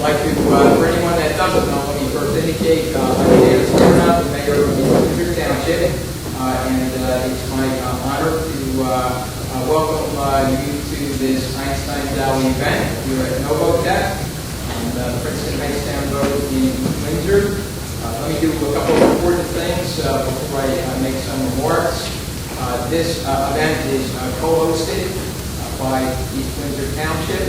like to, for anyone that doesn't know, let me first indicate, I'm Janice, the mayor of Windsor Township, and it's my honor to welcome you to this Einstein Valley event here at Novo on Princeton-Hightstown Road in Windsor. Let me do a couple of important things before I make some remarks. This event is co-hosted by East Windsor Township,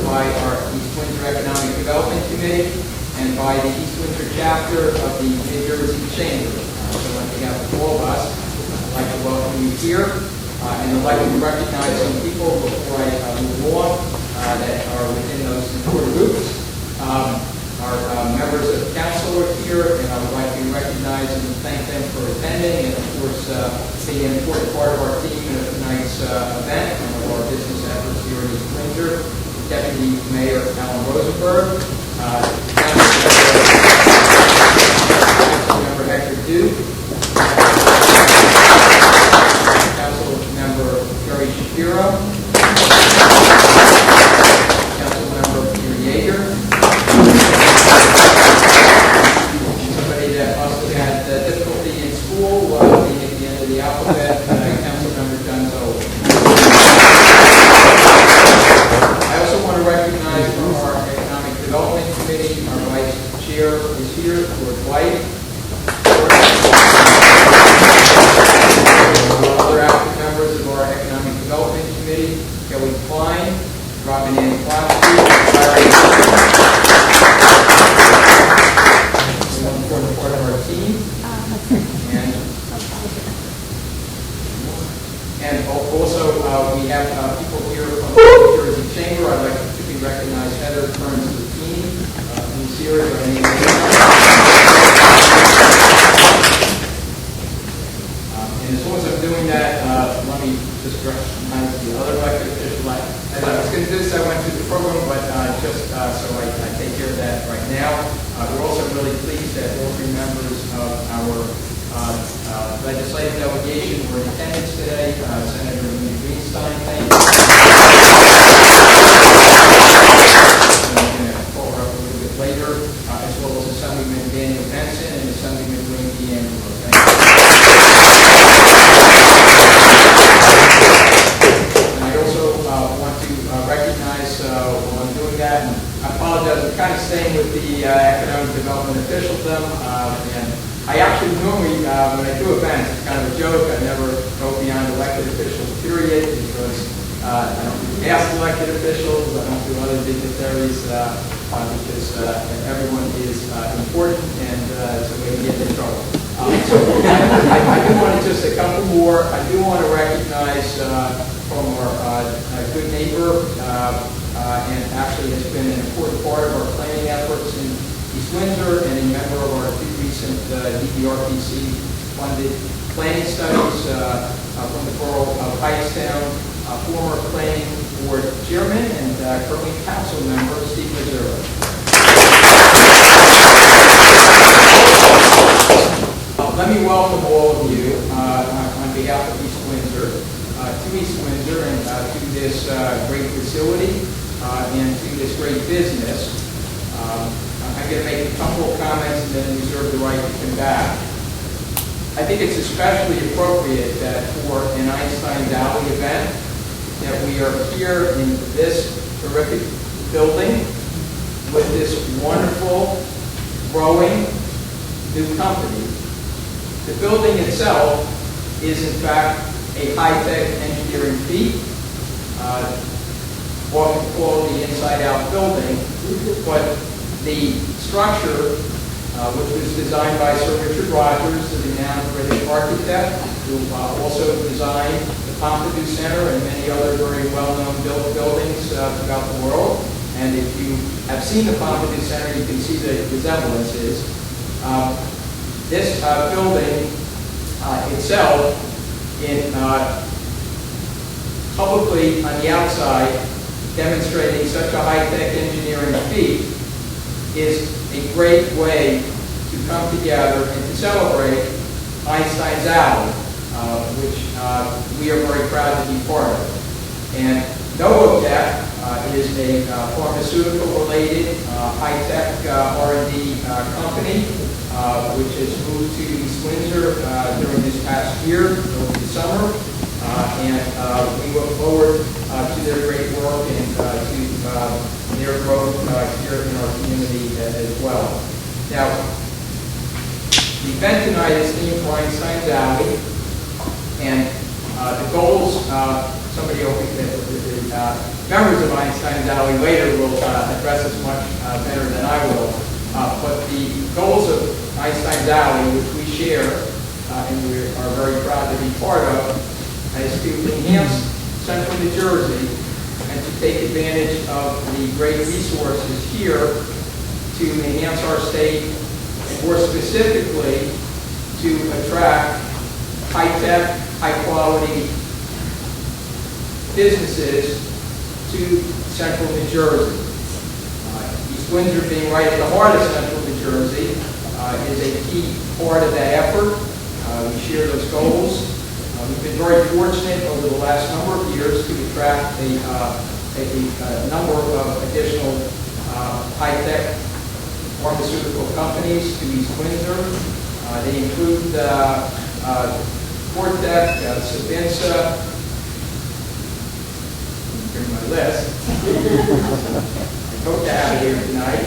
by our East Windsor Economic Development Committee, and by the East Windsor chapter of the New Jersey Chamber. So on behalf of all of us, I'd like to welcome you here, and I'd like to recognize some people before I move on that are within those important groups. Our members of council are here, and I would like to recognize and thank them for attending, and of course being an important part of our team in tonight's event and of our business efforts here in East Windsor. Deputy Mayor Alan Rosenberg, Councilmember Hector Duke, Councilmember Jerry Shapiro, Councilmember Peter Yeager, somebody that must have had difficulty in school being at the end of the alphabet, Councilmember Novo. I also want to recognize from our Economic Development Committee, our Vice Chair is here, George White. Other active members of our Economic Development Committee, Kelly Klein, Robin Ann Klosky, an important part of our team. And also, we have people here from the New Jersey Chamber. I'd like to recognize Heather Kearns Bikini, who's here. And as long as I'm doing that, let me just recognize the other elected official. As I was going to do this, I went through the program, but just so I take care of that right now. We're also really pleased that all three members of our legislative delegation were in attendance today. Senator Einstein, thank you. Later, as well as Assemblyman Daniel Benson and Assemblyman Wayne D'Angelo. Thank you. And I also want to recognize, while I'm doing that, and I apologize, I'm kind of staying with the economic development officialdom, and I actually normally, when I do events, it's kind of a joke, I never go beyond elected officials, period, because I don't do past elected officials, I don't do other dignitaries, because everyone is important, and it's a way to get in trouble. So I do want to just a couple more. I do want to recognize from our good neighbor, and actually has been an important part of our planning efforts in East Windsor, and a member of our two recent DBRPC-funded planning studies from the borough of Hightstown, former planning board chairman and currently council member Steve Mazzura. Let me welcome all of you on behalf of East Windsor to East Windsor and to this great facility and to this great business. I'm going to make a couple of comments and then reserve the right to come back. I think it's especially appropriate that for an Einstein Valley event that we are here in this terrific building with this wonderful, growing new company. The building itself is in fact a high-tech engineering feat. Often called the inside-out building, but the structure, which was designed by Sir Richard Rogers, the renowned British architect, who also designed the Pompidou Center and many other very well-known buildings throughout the world. And if you have seen the Pompidou Center, you can see the resemblances. This building itself, in publicly on the outside, demonstrating such a high-tech engineering feat, is a great way to come together and to celebrate Einstein's Alley, which we are very proud to be part of. And Novo is a pharmaceutical-related high-tech R&D company, which has moved to East Windsor during this past year, over the summer, and we look forward to their great work and to their growth here in our community as well. Now, the event tonight is themed for Einstein Valley, and the goals, somebody over the members of Einstein Valley later will address this much better than I will, but the goals of Einstein Valley, which we share, and we are very proud to be part of, is to enhance central New Jersey and to take advantage of the great resources here to enhance our state, and more specifically, to attract high-tech, high-quality businesses to central New Jersey. East Windsor, being right at the heart of central New Jersey, is a key part of that effort. We share those goals. We've been very fortunate over the last number of years to attract a number of additional high-tech pharmaceutical companies to East Windsor. They include Fortec, Savinsa, here's my list. I hope to have it here tonight.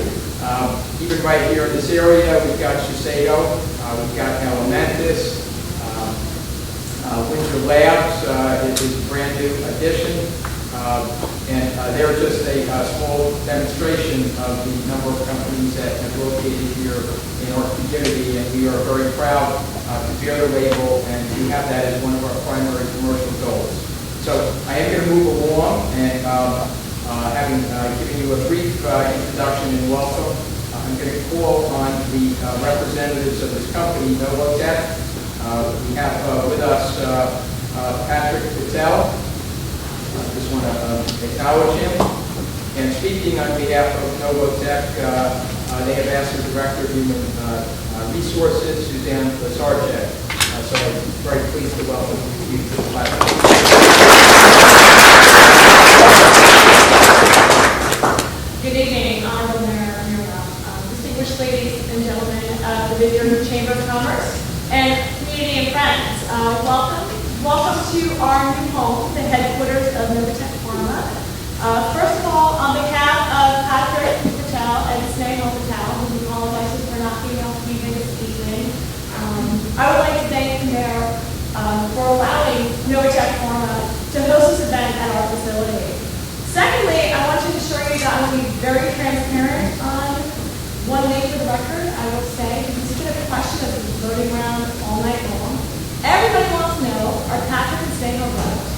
Even right here in this area, we've got Shiseido, we've got Elementis, Windsor Labs is a brand new addition, and they're just a small demonstration of the number of companies that have located here in our community, and we are very proud to bear the label and to have that as one of our primary commercial goals. So I am going to move along, and having given you a brief introduction and welcome, I'm going to call on the representatives of this company, Novo. We have with us Patrick Patel. I just want to acknowledge him. And speaking on behalf of Novo, they have asked the Director of Human Resources, Suzanne Lazarchek. So I'm very pleased to welcome you to the platform. Good evening, Honorable Mayor Mironov, distinguished ladies and gentlemen of the Windsor Chamber of Commerce, and community and friends. Welcome to our new home, the headquarters of Novotech Pharma. First of all, on behalf of Patrick Patel and Snehal Patel, who apologizes for not being able to be here this evening, I would like to thank the Mayor for allowing Novotech Pharma to host this event at our facility. Secondly, I want to assure you that I will be very transparent on one thing for the record. I will say, this has been a question of voting around all night long. Everybody wants to know, are Patrick and Snehal brothers?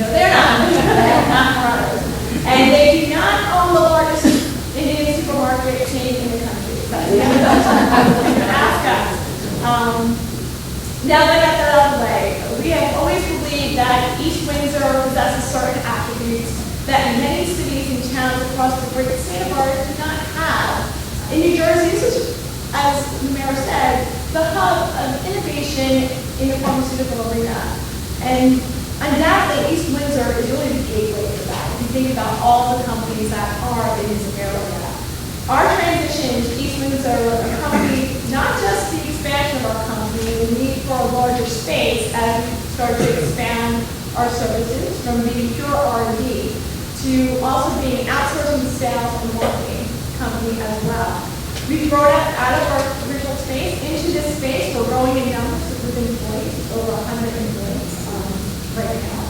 No, they're not. They're not brothers. And they do not own the largest Indian supermarket chain in the country. So you can ask us. Now that I got that out of the way, we have always believed that East Windsor possesses certain attributes that many cities and towns across the great state of ours do not have. In New Jersey, this is, as the Mayor said, the hub of innovation in the pharmaceutical arena. And undoubtedly, East Windsor is really the gateway to that, if you think about all the companies that are in this area. Our transition to East Windsor accompanied not just the expansion of our company, the need for a larger space as we start to expand our services from being pure R&D to also being an outsourcing sales and marketing company as well. We've grown out of our original space into this space. We're growing in numbers with employees, over 100 employees right now.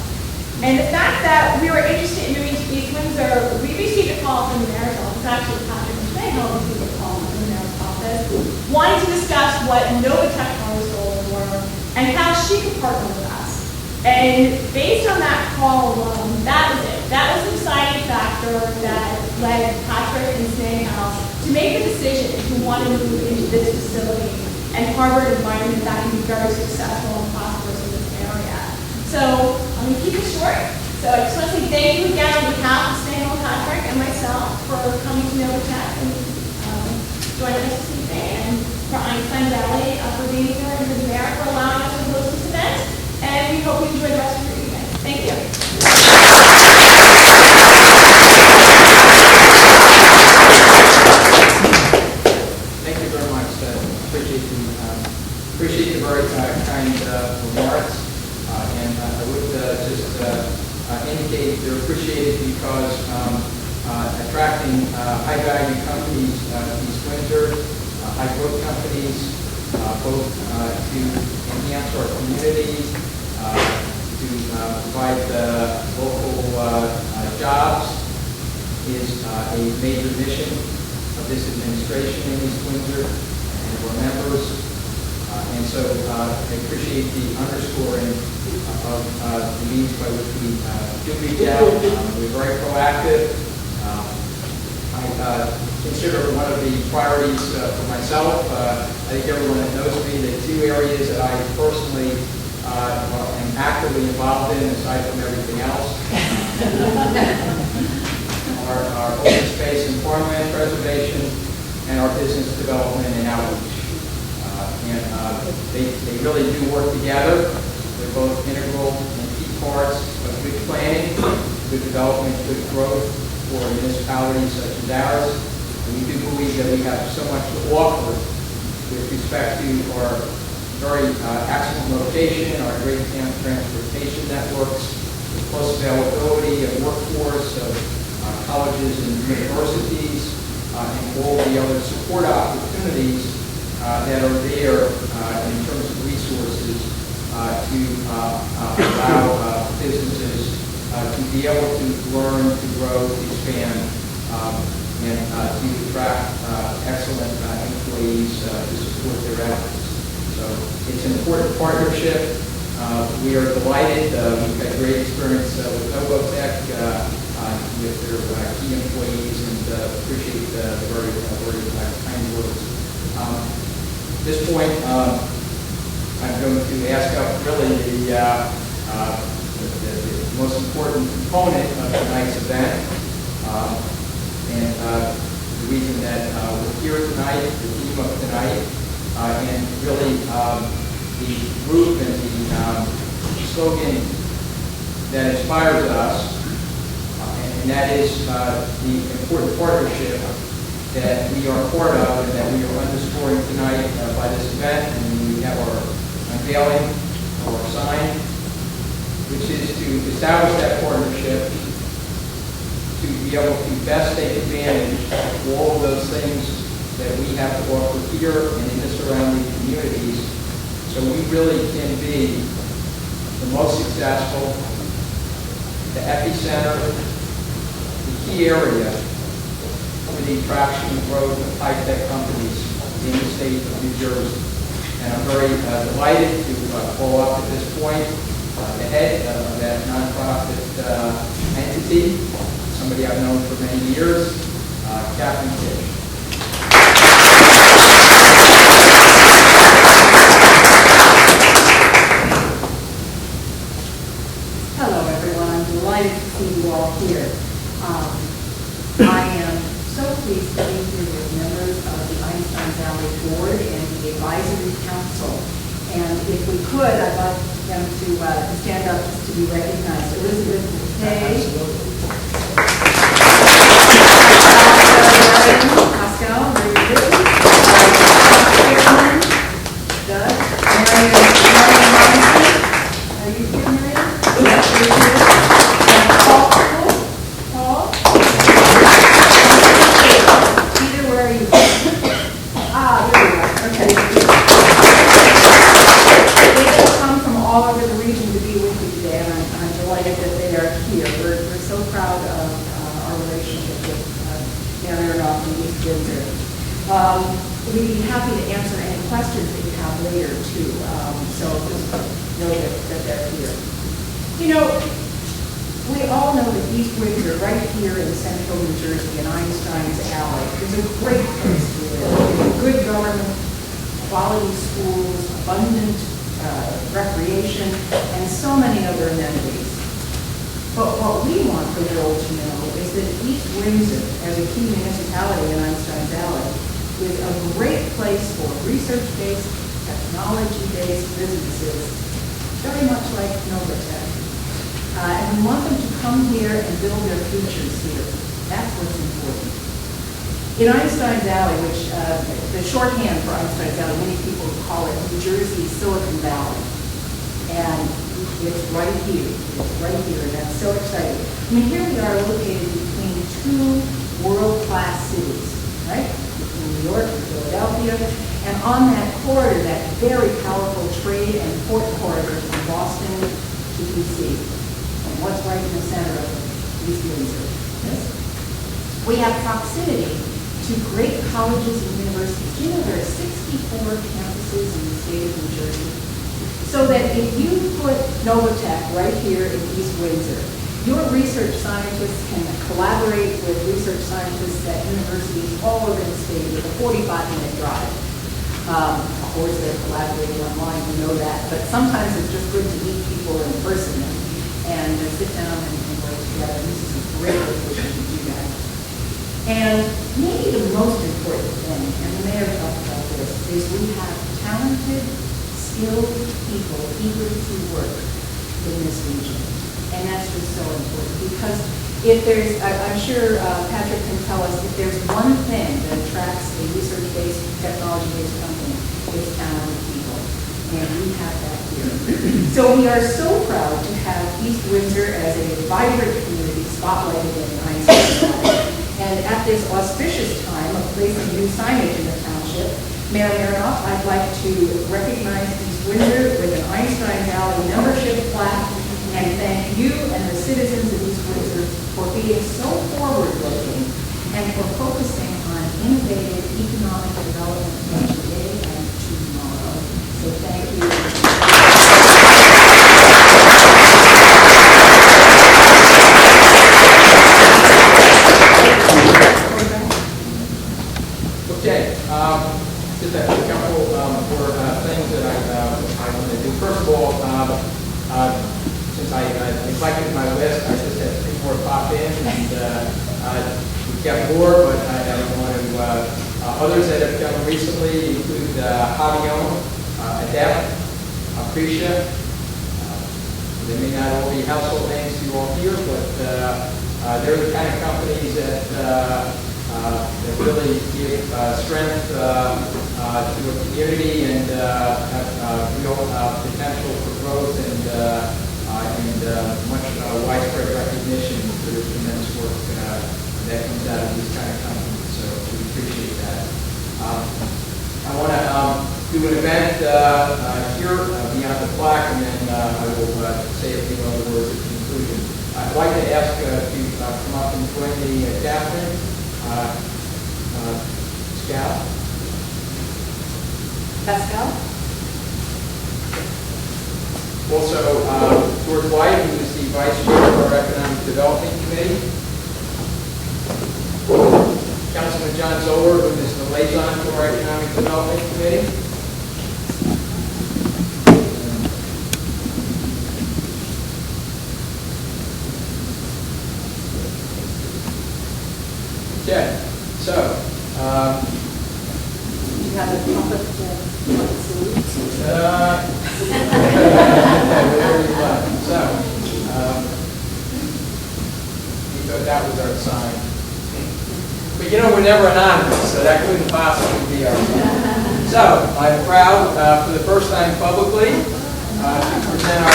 And the fact that we were interested in moving to East Windsor, we received a call from the mayor's office, actually Patrick and Snehal received a call from the mayor's office, wanting to discuss what Novotech Pharma's goals were and how she could partner with us. And based on that call alone, that was it. That was the deciding factor that led Patrick and Snehal to make the decision to want to move into this facility and harbor an environment that can be very successful and prosperous in this area. So I'm going to keep it short. So I just want to say thank you again on behalf of Snehal, Patrick, and myself for coming to Novotech and joining us this evening, and for Einstein Valley for being here, and for the mayor for allowing us to host this event. And we hope you enjoy the rest of your evening. Thank you. they're appreciated because attracting high-value companies to East Windsor, high-growth companies, both to enhance our community, to provide local jobs, is a major mission of this administration in East Windsor and our members. And so I appreciate the underscoring of the means by which we do reach out. We're very proactive. I consider one of the priorities for myself. I think everyone that knows me, the two areas that I personally am actively involved in, aside from everything else, our open space and farmland preservation and our business development and outreach. They really do work together. They're both integral and key parts of good planning, good development, good growth for municipalities such as ours. And we do believe that we have so much to offer with respect to our very excellent location, our great transportation networks, the close availability of workforce, of colleges and universities, and all the other support opportunities that are there in terms of resources to allow businesses to be able to learn, to grow, to expand, and to attract excellent employees to support their efforts. So it's an important partnership. We are delighted. We've had great experience with Novo with their key employees, and appreciate the very kind words. At this point, I'm going to ask up really the most important component of tonight's event, and the reason that we're here tonight, the theme of tonight, and really the group and the slogan that inspires us, and that is the important partnership that we are part of and that we are underscoring tonight by this event. And we have our unveiling of our sign, which is to establish that partnership to be able to best take advantage of all of those things that we have to offer here and in the surrounding communities, so we really can be the most successful, the epicenter, the key area for the attraction and growth of high-tech companies in the state of New Jersey. And I'm very delighted to call up at this point the head of that nonprofit entity, somebody I've known for many years, Captain Fish. Hello, everyone. I'm delighted to see you all here. I am so pleased to be here with members of the Einstein Valley Board and the Advisory Council. And if we could, I'd like them to stand up just to be recognized. Elizabeth McKay. Pascal, very good. Doug. Marion Johnson. Are you here, Marion? Yes, you're here. And Paul. Peter, where are you? Ah, there you are. Okay. They've come from all over the region to be with you today, and I'm delighted that they are here. We're so proud of our relationship with Mironov and East Windsor. We'd be happy to answer any questions that you have later, too. So just know that they're here. You know, we all know that East Windsor, right here in central New Jersey, in Einstein's Alley, is a great place to live. Good government, quality schools, abundant recreation, and so many other amenities. But what we want the world to know is that East Windsor, as a key municipality in Einstein Valley, is a great place for research-based, technology-based businesses, very much like Novo. And we want them to come here and build their futures here. That's what's important. In Einstein Valley, which the shorthand for Einstein Valley, many people call it New Jersey Silicon Valley. And it's right here. It's right here, and that's so exciting. I mean, here we are located between two world-class cities, right? Between New York and Philadelphia, and on that corridor, that very powerful trade and port corridor from Boston to D.C. And what's right in the center of East Windsor? Yes. We have proximity to great colleges and universities. You know, there are 64 campuses in the state of New Jersey. So that if you put Novotech right here in East Windsor, your research scientists can collaborate with research scientists at universities all over the state with a 45-minute drive. Of course, they're collaborating online, we know that, but sometimes it's just good to meet people in person and sit down and work together. This is a great location to do that. And maybe the most important thing, and the mayor talked about this, is we have talented, skilled people eager to work in this region. And that's just so important because if there's, I'm sure Patrick can tell us, if there's one thing that attracts a research-based, technology-based company, it's talented people. And we have that here. So we are so proud to have East Windsor as a vibrant community spotlighted in Einstein. And at this auspicious time of placing new signage in the township, Mayor Mironov, I'd like to recognize East Windsor with an Einstein Valley membership plaque and thank you and the citizens of East Windsor for being so forward-looking and for focusing on innovative economic development today and tomorrow. So thank you. Okay, just a couple more things that I want to do. First of all, since I neglected my list, I just had 3 more pop in, and we've got more, but I don't want to. Others that have come recently include Javion, Adept, Aprecia. They may not all be household names to you all here, but they're the kind of companies that really give strength to a community and have real potential for growth and much widespread recognition for the tremendous work that comes out of these kind of companies. So we appreciate that. I want to do an event here beyond the plaque, and then I will say a few other words at the conclusion. I'd like to ask you to come up and join me, Catherine, Scout. Pascal? Also, George White, who is the Vice Chair of our Economic Development Committee. Councilman John Zoller, who is the liaison to our Economic Development Committee. Okay, so. You have a trumpet salute? That was our sign. But you know, we're never anonymous, so that couldn't possibly be our sign. So, I'm proud, for the first time publicly, to present our...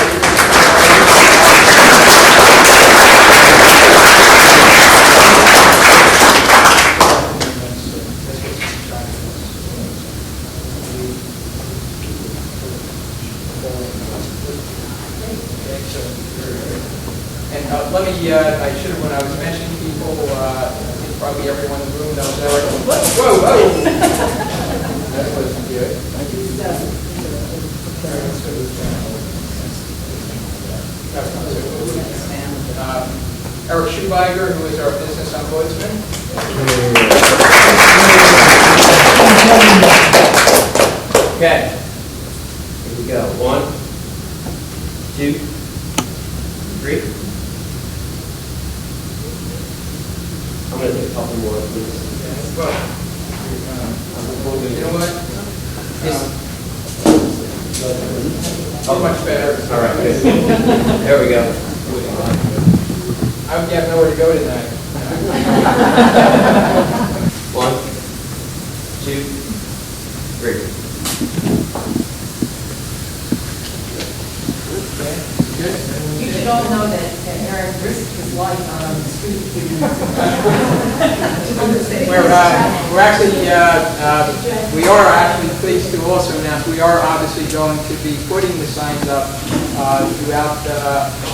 Let me, I should have, when I was mentioning people, I think probably everyone in the room knows that. Whoa, whoa! That wasn't good. Eric Schubiger, who is our business ombudsman. Okay. Here we go. 1, 2, 3. I'm going to take a couple more, please. Well, you know what? Oh, much better. All right, good. There we go. I would have nowhere to go tonight. 1, 2, 3. Okay, good. You should all know that that Aaron risked his life out on the street to We're actually, we are actually pleased to also announce, we are obviously going to be putting the signs up throughout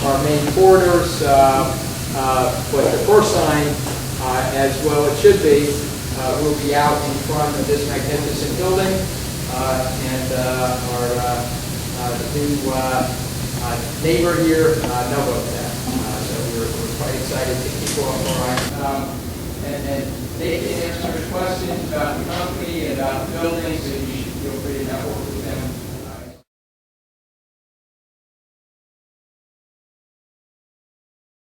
our main corridors. But the first sign, as well it should be, will be out in front of this magnificent building and our new neighbor here, Novo. So we're quite excited to kick off our and they can answer questions about the company and about the building, so you should feel free to network